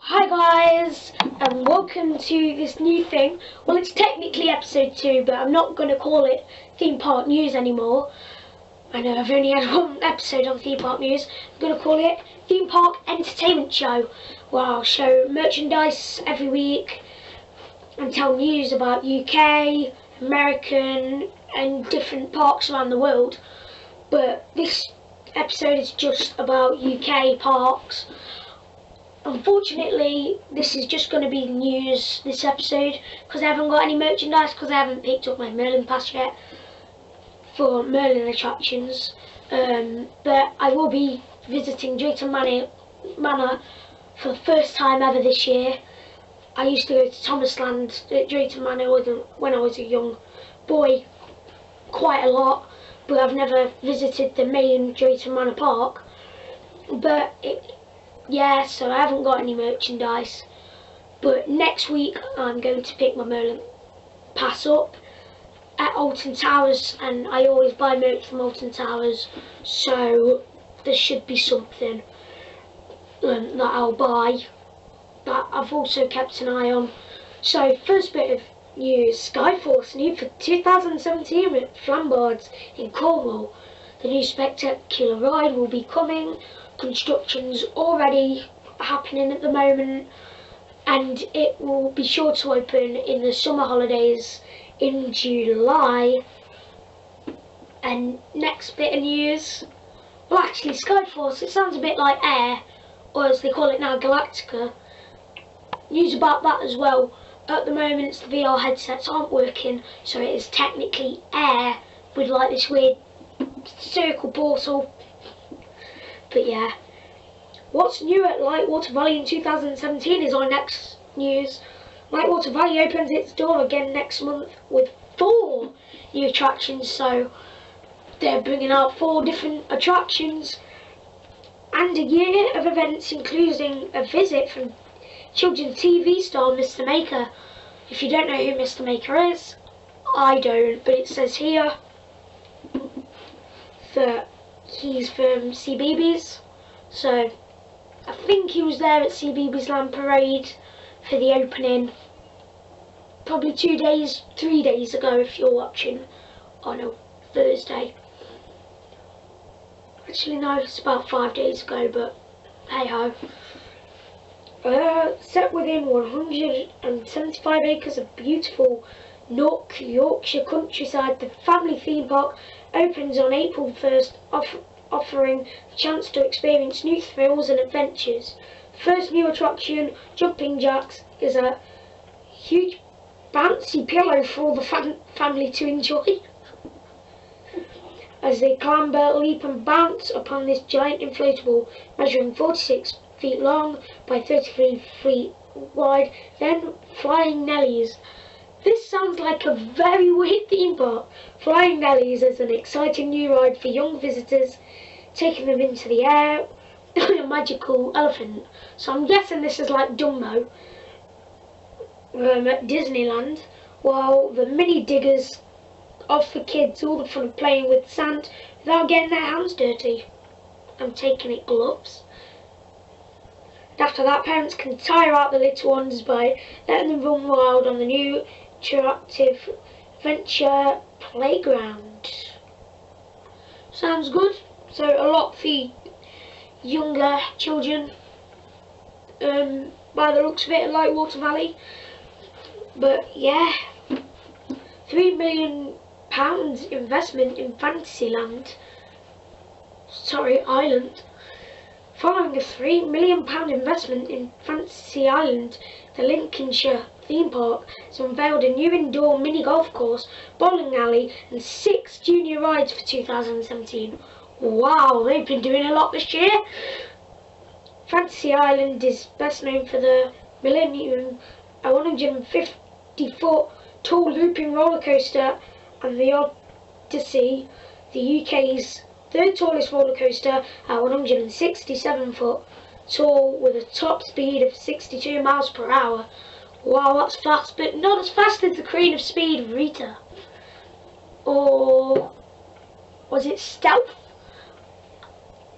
Hi guys, and welcome to this new thing. Well, it's technically episode 2, but I'm not going to call it theme park news anymore. I know I've only had one episode on theme park news. I'm going to call it theme park entertainment show, where I'll show merchandise every week and tell news about UK, American and different parks around the world. But this episode is just about UK parks. Unfortunately, this is just going to be news this episode because I haven't got any merchandise because I haven't picked up my Merlin pass yet for Merlin attractions. But I will be visiting Drayton Manor for the first time ever this year. I used to go to Thomasland at Drayton Manor when I was a young boy quite a lot, but I've never visited the main Drayton Manor Park. But yeah, so I haven't got any merchandise, but next week I'm going to pick my Merlin pass up at Alton Towers, and I always buy merch from Alton Towers, so there should be something that I'll buy that I've also kept an eye on. So first bit of news, Skyforce new for 2017 at Flambards in Cornwall. The new spectacular ride will be coming. Construction's already happening at the moment, and it will be sure to open in the summer holidays in July. And next bit of news, well, actually Skyforce, it sounds a bit like Air, or as they call it now, Galactica. News about that as well. At the moment the VR headsets aren't working, so it is technically Air with like this weird circle portal. But yeah, what's new at Lightwater Valley in 2017 is our next news. Lightwater Valley opens its door again next month with 4 new attractions, so they're bringing out 4 different attractions and a year of events, including a visit from children's TV star Mr. Maker. If you don't know who Mr. Maker is, I don't, but it says here that he's from CBeebies, so I think he was there at CBeebies Land Parade for the opening probably 2 days, 3 days ago if you're watching on a Thursday. Actually no, it's about 5 days ago, but hey ho. Set within 175 acres of beautiful North Yorkshire countryside, the family theme park opens on April 1st, offering the chance to experience new thrills and adventures. The first new attraction, Jumping Jacks, is a huge bouncy pillow for all the family to enjoy as they clamber, leap and bounce upon this giant inflatable measuring 46 feet long by 33 feet wide. Then Flying Nellies. This sounds like a very weird theme park. Flying Nellies is an exciting new ride for young visitors, taking them into the air on a magical elephant. So I'm guessing this is like Dumbo at Disneyland, while the mini diggers offer kids all the fun of playing with sand without getting their hands dirty and taking it gloves. And after that, parents can tire out the little ones by letting them run wild on the new interactive adventure playground. Sounds good. So a lot for younger children by the looks of it at Lightwater Valley. But yeah, £3 million investment in Fantasyland. Island. Following a £3 million investment in Fantasy Island, the Lincolnshire theme park has unveiled a new indoor mini golf course, bowling alley and 6 junior rides for 2017. Wow, they've been doing a lot this year. Fantasy Island is best known for the Millennium, a 150-foot tall looping roller coaster, and the Odyssey, the UK's 3rd tallest roller coaster at 167 foot tall with a top speed of 62 miles per hour. Wow, that's fast, but not as fast as the Queen of Speed, Rita. Or was it Stealth?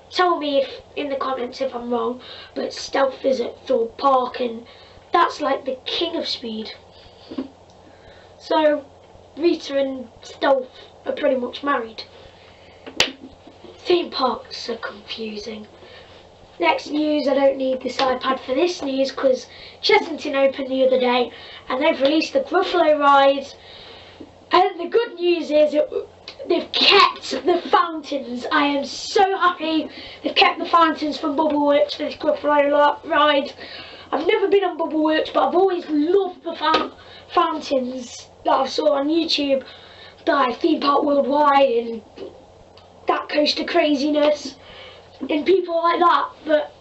tell me if in the comments if I'm wrong, but Stealth is at Thorpe Park, and that's like the king of speed. So Rita and Stealth are pretty much married. Theme parks are confusing. Next news, I don't need this iPad for this news because Chessington opened the other day and they've released the Gruffalo ride. And the good news is they've kept the fountains. I am so happy they've kept the fountains from Bubbleworks for this Gruffalo ride. I've never been on Bubbleworks, but I've always loved the fountains that I saw on YouTube, like Theme Park Worldwide and that coaster craziness and people like that. But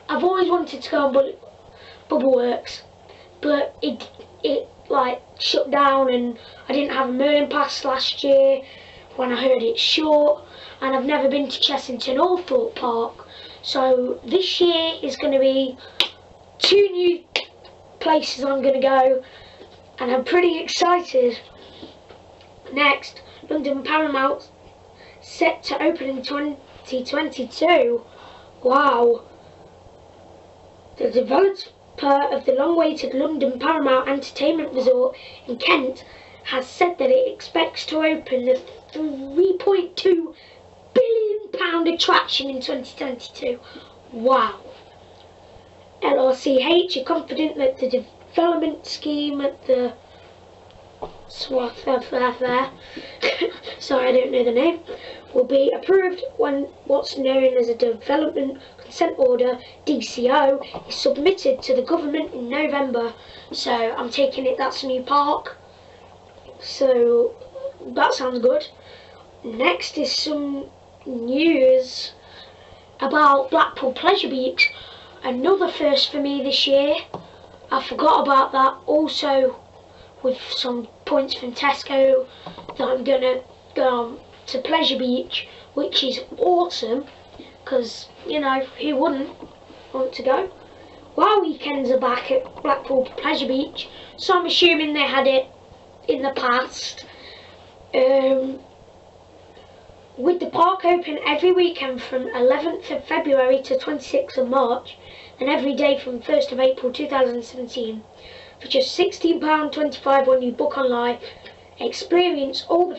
I've always wanted to go on Bubbleworks, but it like shut down, and I didn't have a Merlin pass last year when I heard it's short, and I've never been to Chessington or Thorpe Park. So this year is going to be 2 new places I'm going to go, and I'm pretty excited. Next, London Paramount set to open in 2022. Wow. The developer of the long-awaited London Paramount Entertainment Resort in Kent has said that it expects to open the £3.2 billion attraction in 2022. Wow. LRCH are confident that the development scheme at the sorry, I don't know the name, will be approved when what's known as a Development Consent Order, DCO, is submitted to the government in November. So I'm taking it that's a new park. So that sounds good. Next is some news about Blackpool Pleasure Beach. Another first for me this year. I forgot about that. Also, with some points from Tesco, that I'm gonna go to Pleasure Beach, which is awesome because, you know, who wouldn't want to go? Wow weekends are back at Blackpool Pleasure Beach, so I'm assuming they had it in the past. With the park open every weekend from 11th of February to 26th of March, and every day from 1st of April 2017, for just £16.25 when you book online, experience all the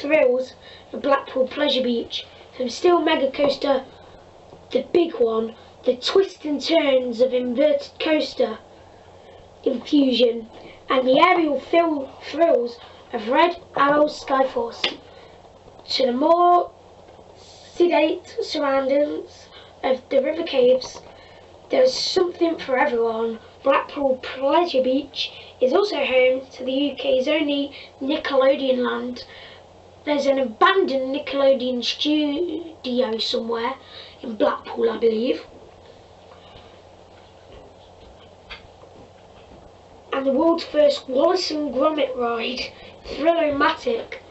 thrills of Blackpool Pleasure Beach, from Steel Mega Coaster, the big one, the twists and turns of Inverted Coaster Infusion, and the aerial thrills of Red Arrow Skyforce, to the more sedate surroundings of the river caves. There's something for everyone. Blackpool Pleasure Beach is also home to the UK's only Nickelodeon land. There's an abandoned Nickelodeon studio somewhere in Blackpool, I believe. And the world's first Wallace and Gromit ride, Thrill-O-Matic.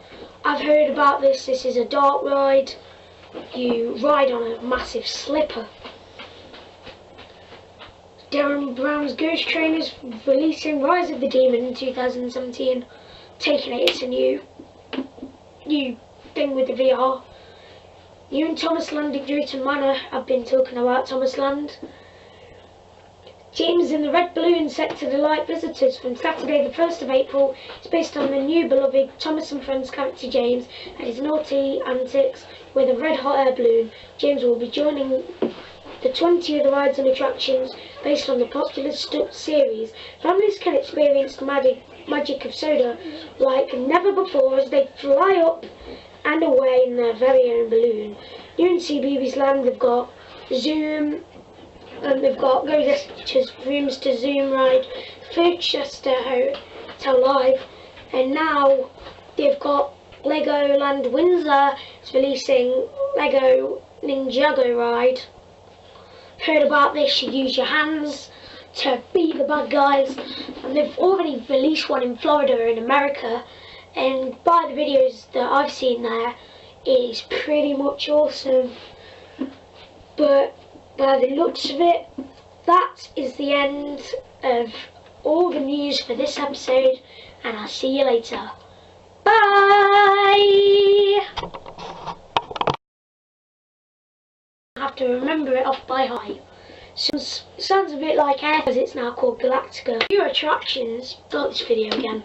I've heard about this. This is a dark ride. You ride on a massive slipper. Darren Brown's Ghost Train is releasing Rise of the Demon in 2017. Taking it, it's a new thing with the VR. You and Thomas Land at Drayton Manor. I've been talking about Thomas Land. James in the Red Balloon, set to delight visitors from Saturday the 1st of April. It's based on the new beloved Thomas and Friends character James and his naughty antics with a red hot air balloon. James will be joining the 20 other rides and attractions based on the popular Stuck series. Families can experience the magic of soda like never before as they fly up and away in their very own balloon. New in CBeebies Land, they've got Zoom, and they've got Go Gestures Rooms to Zoom ride, Furchester Hotel Live, and now they've got Legoland Windsor is releasing Lego Ninjago ride. Heard about this, you use your hands to beat the bad guys, and they've already released one in Florida in America, and by the videos that I've seen there, it is pretty much awesome. But by the looks of it, that is the end of all the news for this episode, and I'll see you later. Bye! I have have to remember it off by heart. Sounds a bit like Air because it's now called Galactica. New attractions. Start this video again.